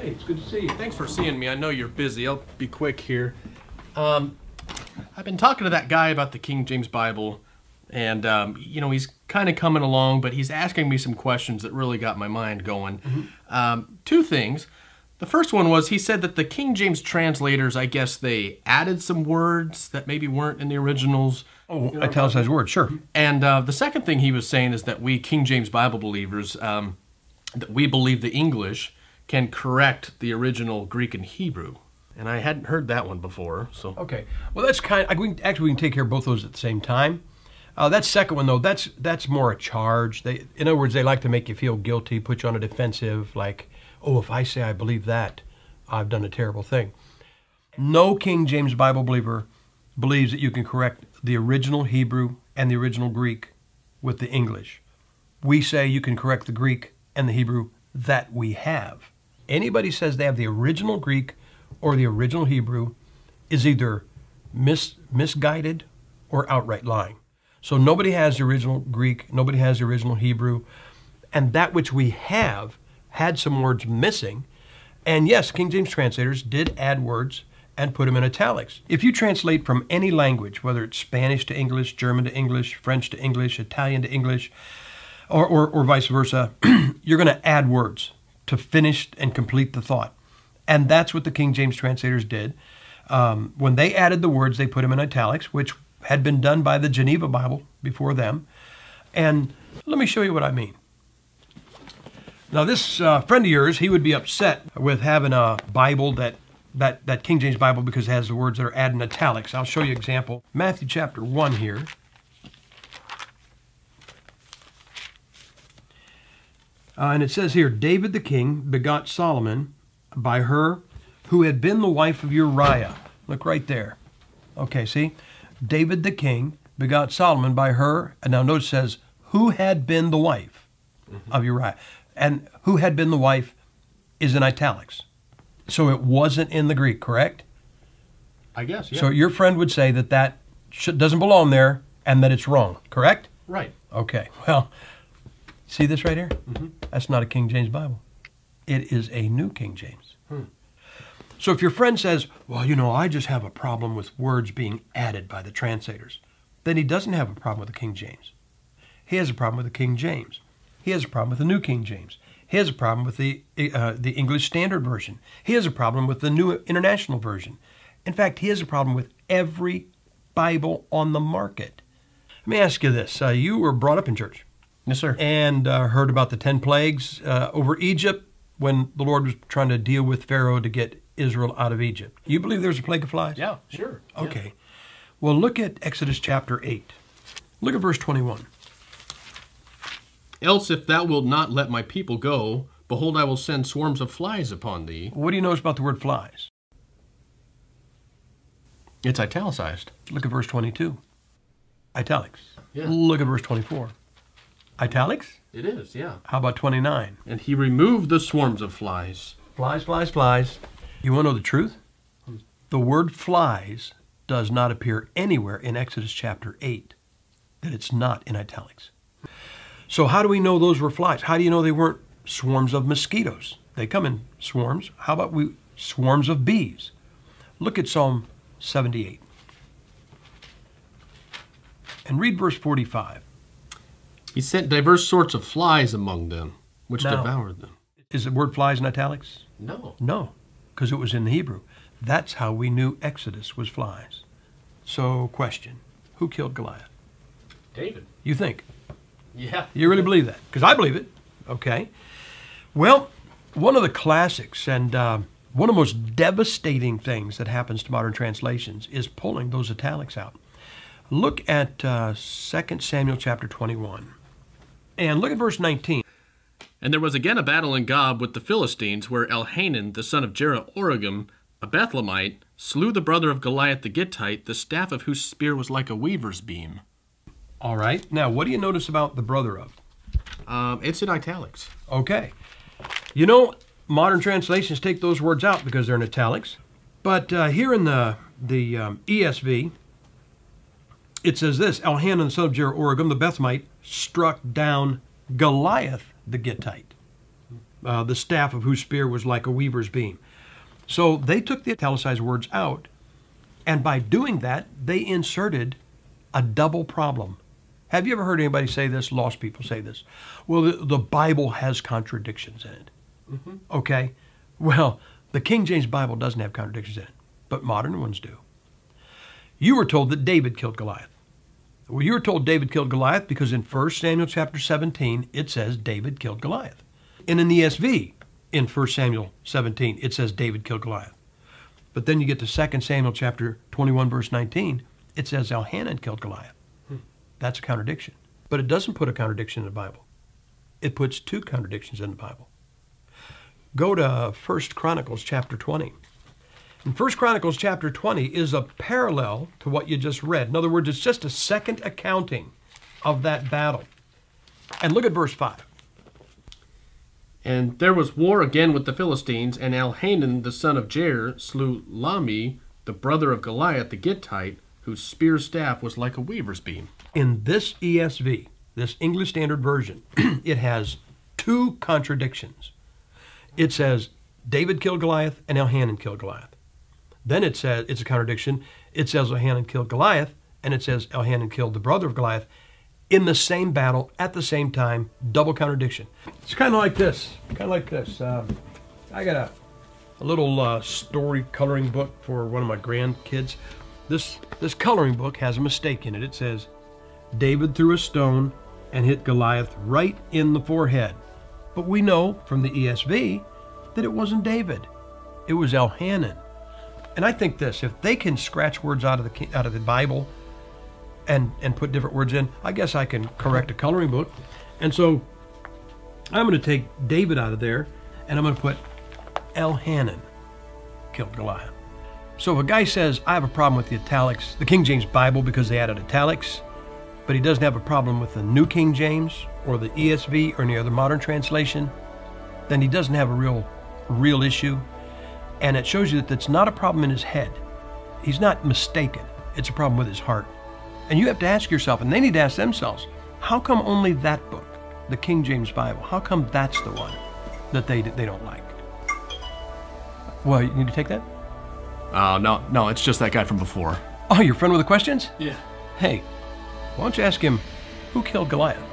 Hey, it's good to see you. Thanks for seeing me. I know you're busy. I'll be quick here. I've been talking to that guy about the King James Bible, and, you know, he's kind of coming along, but he's asking me some questions that really got my mind going. Two things. The first one was he said that the King James translators, I guess they added some words that maybe weren't in the originals. Oh, italicized words, sure. And the second thing he was saying is that we King James Bible believers, that we believe the English can correct the original Greek and Hebrew. And I hadn't heard that one before, so. Okay. Well, that's kind of, we can take care of both those at the same time. That second one, though, that's more a charge. In other words, they like to make you feel guilty, put you on a defensive, like, oh, if I say I believe that, I've done a terrible thing. No King James Bible believer believes that you can correct the original Hebrew and the original Greek with the English. We say you can correct the Greek and the Hebrew that we have. Anybody says they have the original Greek or the original Hebrew is either misguided or outright lying. So nobody has the original Greek, nobody has the original Hebrew, and that which we have had some words missing. And yes, King James translators did add words and put them in italics. If you translate from any language, whether it's Spanish to English, German to English, French to English, Italian to English, or vice versa, you're going to add words to finish and complete the thought. And that's what the King James translators did. When they added the words, they put them in italics, which had been done by the Geneva Bible before them. And let me show you what I mean. Now, this friend of yours, he would be upset with having a Bible that King James Bible because it has the words that are added in italics. I'll show you an example. Matthew chapter 1 here. And it says here, David the king begot Solomon by her who had been the wife of Uriah. Look right there. Okay, see? David the king begot Solomon by her, and now notice it says, who had been the wife of Uriah. And who had been the wife is in italics. So it wasn't in the Greek, correct? I guess, yeah. So your friend would say that doesn't belong there and that it's wrong, correct? Right. Okay, well, see this right here? That's not a King James Bible. It is a New King James. So if your friend says, well, you know, I just have a problem with words being added by the translators, then he doesn't have a problem with the King James. He has a problem with the King James. He has a problem with the New King James. He has a problem with the English Standard Version. He has a problem with the New International Version. In fact, he has a problem with every Bible on the market. Let me ask you this. You were brought up in church. Yes, sir. And heard about the 10 plagues over Egypt when the Lord was trying to deal with Pharaoh to get Israel out of Egypt. You believe there's a plague of flies? Yeah, sure. Okay. Yeah. Well, look at Exodus chapter 8. Look at verse 21. Else if thou wilt not let my people go, behold, I will send swarms of flies upon thee. What do you notice about the word flies? It's italicized. Look at verse 22. Italics. Yeah. Look at verse 24. Italics? It is, yeah. How about 29? And he removed the swarms of flies. Flies, flies, flies. You want to know the truth? The word flies does not appear anywhere in Exodus chapter 8, that it's not in italics. So how do we know those were flies? How do you know they weren't swarms of mosquitoes? They come in swarms. How about swarms of bees? Look at Psalm 78. And read verse 45. He sent diverse sorts of flies among them, which devoured them. Is the word flies in italics? No. No, because it was in the Hebrew. That's how we knew Exodus was flies. So, question. Who killed Goliath? David. You think? Yeah. You really believe that? Because I believe it. Okay. Well, one of the classics and one of the most devastating things that happens to modern translations is pulling those italics out. Look at 2 Samuel chapter 21. And look at verse 19. And there was again a battle in Gob with the Philistines, where Elhanan, the son of Jeroboam, a Bethlehemite, slew the brother of Goliath the Gittite, the staff of whose spear was like a weaver's beam. All right. Now, what do you notice about the brother of? It's in italics. Okay. You know, modern translations take those words out because they're in italics. But here in the ESV, it says this, Elhanan, the son of Jeroboam, the Bethlehemite, struck down Goliath the Gittite. the staff of whose spear was like a weaver's beam. So they took the italicized words out, and by doing that, they inserted a double problem. Have you ever heard anybody say this? Lost people say this. Well, the Bible has contradictions in it. Mm-hmm. Okay? Well, the King James Bible doesn't have contradictions in it, but modern ones do. You were told that David killed Goliath. Well, you were told David killed Goliath because in 1 Samuel chapter 17, it says David killed Goliath. And in the ESV, in 1 Samuel 17, it says David killed Goliath. But then you get to 2 Samuel chapter 21, verse 19, it says Elhanan killed Goliath. That's a contradiction. But it doesn't put a contradiction in the Bible. It puts two contradictions in the Bible. Go to 1 Chronicles chapter 20. And 1 Chronicles chapter 20 is a parallel to what you just read. In other words, it's just a second accounting of that battle. And look at verse 5. And there was war again with the Philistines, and Elhanan the son of Jair slew Lahmi, the brother of Goliath the Gittite, whose spear staff was like a weaver's beam. In this ESV, this English Standard Version, it has two contradictions. It says David killed Goliath and Elhanan killed Goliath. Then it says, it's a contradiction, it says Elhanan killed Goliath, and it says Elhanan killed the brother of Goliath in the same battle at the same time, double contradiction. It's kind of like this, I got a little story coloring book for one of my grandkids. This coloring book has a mistake in it. It says, David threw a stone and hit Goliath right in the forehead. But we know from the ESV that it wasn't David. It was Elhanan. And I think this, if they can scratch words out of the Bible and put different words in, I guess I can correct a coloring book. And so I'm going to take David out of there, and I'm going to put Elhanan killed Goliath. So if a guy says, I have a problem with the italics, the King James Bible because they added italics, but he doesn't have a problem with the New King James or the ESV or any other modern translation, then he doesn't have a real issue. And it shows you that it's not a problem in his head. He's not mistaken. It's a problem with his heart. And you have to ask yourself, and they need to ask themselves, how come only that book, the King James Bible, how come that's the one that they don't like? Well, you need to take that? Oh, no, it's just that guy from before. Oh, your friend with the questions? Yeah. Hey, why don't you ask him, who killed Goliath?